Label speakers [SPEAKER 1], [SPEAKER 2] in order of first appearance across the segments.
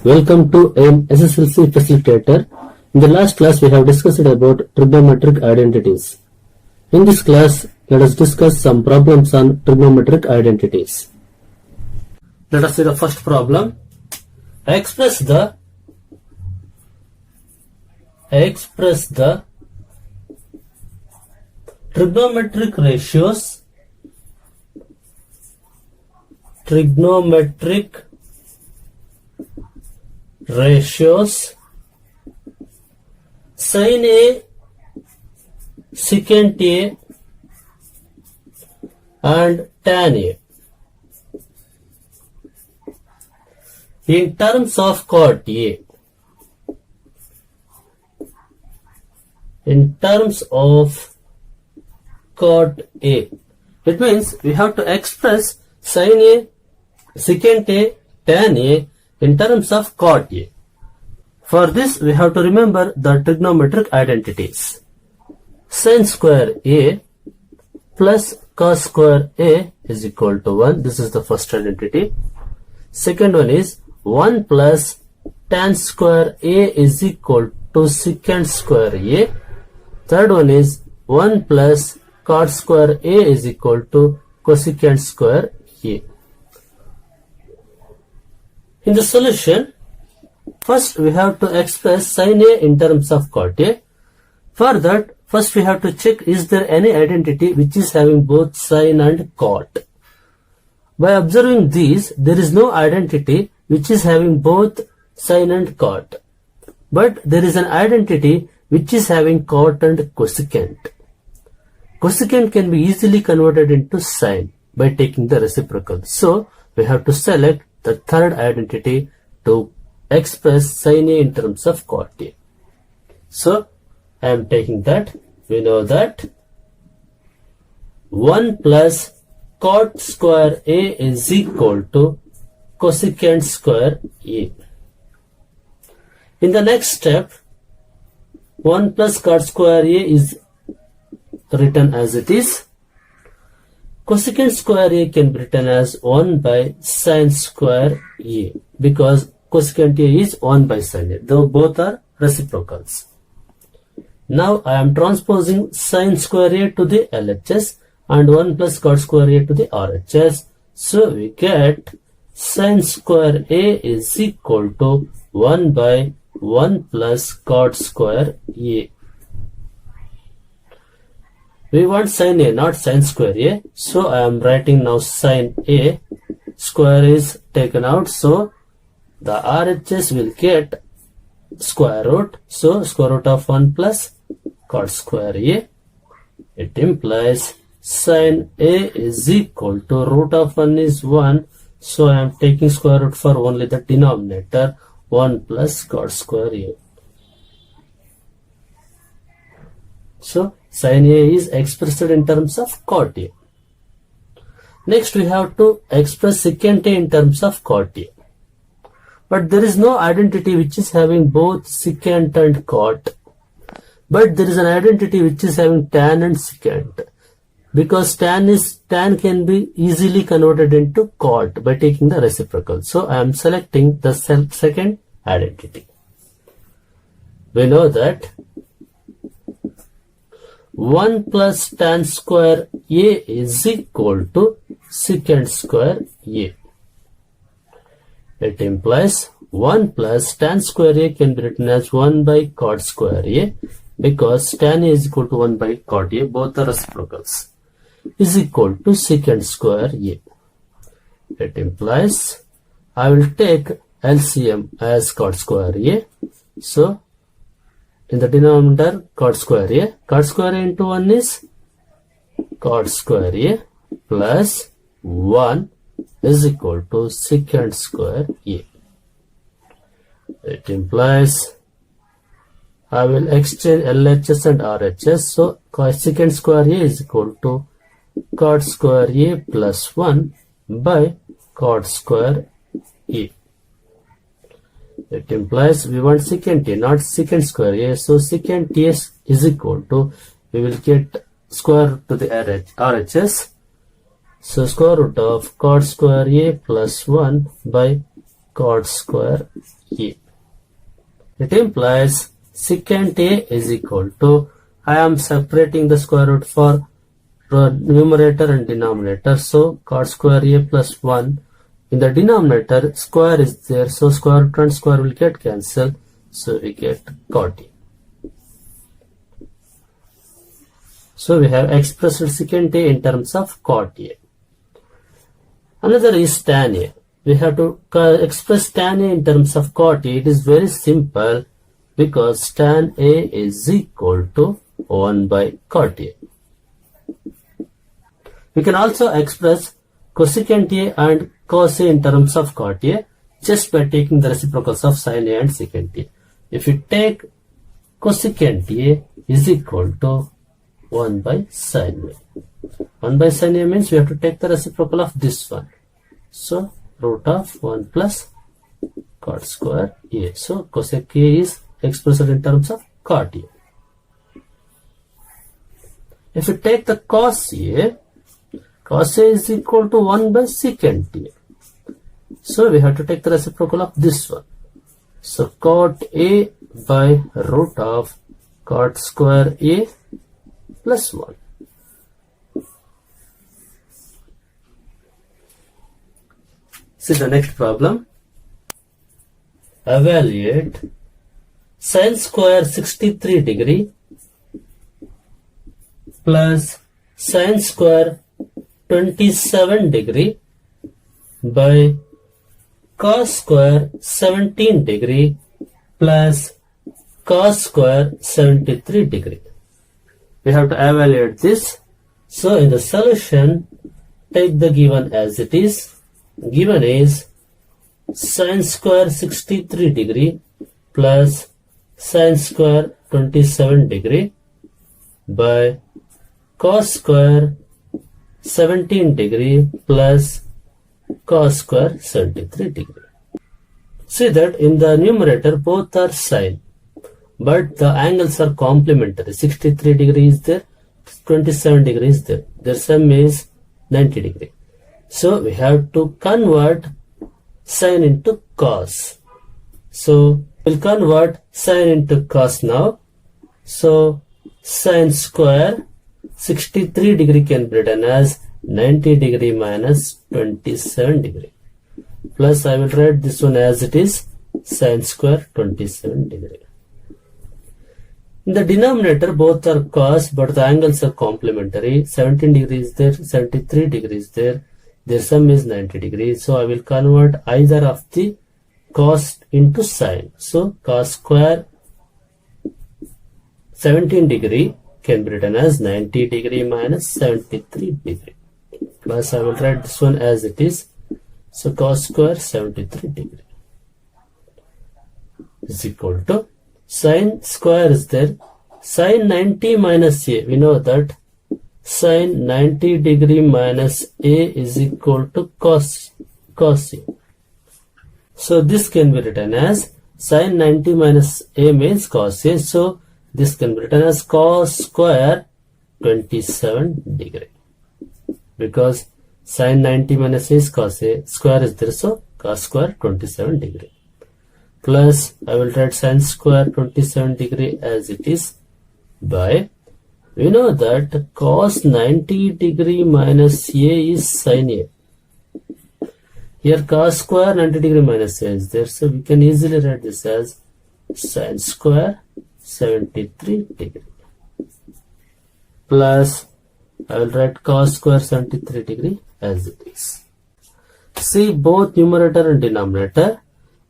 [SPEAKER 1] Welcome to an SSLC Facilitator. In the last class we have discussed about trigonometric identities. In this class, let us discuss some problems on trigonometric identities. Let us see the first problem. Express the trigonometric ratios sin A, secant A and tan A in terms of cot A. In terms of cot A, it means we have to express sin A, secant A, tan A in terms of cot A. For this, we have to remember the trigonometric identities. Sin square A plus cos square A is equal to 1. This is the first identity. Second one is 1 plus tan square A is equal to secant square A. Third one is 1 plus cot square A is equal to cosecant square A. In the solution, first we have to express sin A in terms of cot A. For that, first we have to check is there any identity which is having both sin and cot. By observing these, there is no identity which is having both sin and cot. But there is an identity which is having cot and cosecant. Cosecant can be easily converted into sin by taking the reciprocal. So, we have to select the third identity to express sin A in terms of cot A. So, I am taking that. We know that 1 plus cot square A is equal to cosecant square A. In the next step, 1 plus cot square A is written as it is. Cosecant square A can be written as 1 by sin square A because cosecant A is 1 by sin A, though both are reciprocals. Now I am transposing sin square A to the LHS and 1 plus cot square A to the RHS. So we get sin square A is equal to 1 by 1 plus cot square A. We want sin A, not sin square A. So I am writing now sin A. Square is taken out. So the RHS will get square root. So square root of 1 plus cot square A. It implies sin A is equal to root of 1 is 1. So I am taking square root for only the denominator 1 plus cot square A. So sin A is expressed in terms of cot A. Next we have to express secant A in terms of cot A. But there is no identity which is having both secant and cot. But there is an identity which is having tan and secant. Because tan can be easily converted into cot by taking the reciprocal. So I am selecting the second identity. We know that 1 plus tan square A is equal to secant square A. It implies 1 plus tan square A can be written as 1 by cot square A because tan A is equal to 1 by cot A, both are reciprocals, is equal to secant square A. It implies I will take LCM as cot square A. So, in the denominator cot square A into 1 is cot square A plus 1 is equal to secant square A. It implies I will exchange LHS and RHS. So secant square A is equal to cot square A plus 1 by cot square A. It implies we want secant A, not secant square A. So secant A is equal to, we will get square root to the RHS. So square root of cot square A plus 1 by cot square A. It implies secant A is equal to, I am separating the square root for numerator and denominator, so cot square A plus 1. In the denominator, square is there, so square root and square will get cancelled, so we get cot A. So we have expressed secant A in terms of cot A. Another is tan A. We have to express tan A in terms of cot A. It is very simple because tan A is equal to 1 by cot A. We can also express cosecant A and cos A in terms of cot A just by taking the reciprocals of sin A and secant A. If you take cosecant A is equal to 1 by sin A. 1 by sin A means we have to take the reciprocal of this one. So root of 1 plus cot square A. So cosec A is expressed in terms of cot A. If you take the cos A is equal to 1 by secant A. So we have to take the reciprocal of this one. So cot A by root of cot square A plus 1. See the next problem. Evaluate sin square 63 degree plus sin square 27 degree by cos square 17 degree plus cos square 73 degree. We have to evaluate this. So in the solution, take the given as it is. Given is sin square 63 degree plus sin square 27 degree by cos square 17 degree plus cos square 73 degree. See that in the numerator both are sine, but the angles are complementary. 63 degree is there, 27 degree is there. Their sum is 90 degree. So we have to convert sine into cos. So we'll convert sine into cos now. So sine square 63 degree can be written as 90 degree minus 27 degree. Plus I will write this one as it is, sine square 27 degree. In the denominator both are cos, but the angles are complementary. 17 degrees there, 73 degrees there. Their sum is 90 degrees. So I will convert either of the cos into sine. So cos square 17 degree can be written as 90 degree minus 73 degree. Plus I will write this one as it is. So cos square 73 degree is equal to sine square is there. Sine 90 minus A. We know that sine 90 degree minus A is equal to cos A. So this can be written as sine 90 minus A means cos A. So this can be written as cos square 27 degree. Because sine 90 minus A is cos A, square is there, so cos square 27 degree. Plus I will write sine square 27 degree as it is by, we know that cos 90 degree minus A is sin A. Here cos square 90 degree minus A is there, so we can easily write this as sin square 73 degree. Plus I will write cos square 73 degree as it is. See both numerator and denominator.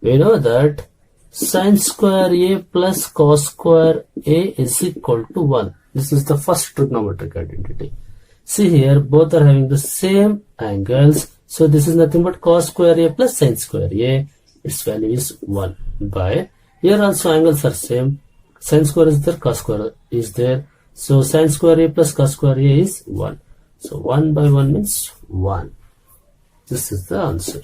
[SPEAKER 1] We know that sin square A plus cos square A is equal to 1. This is the first trigonometric identity. See here both are having the same angles. So this is nothing but cos square A plus sin square A. Its value is 1 by, here also angles are same. Sin square is there, cos square is there. So sin square A plus cos square A is 1. So 1 by 1 means 1. This is the answer.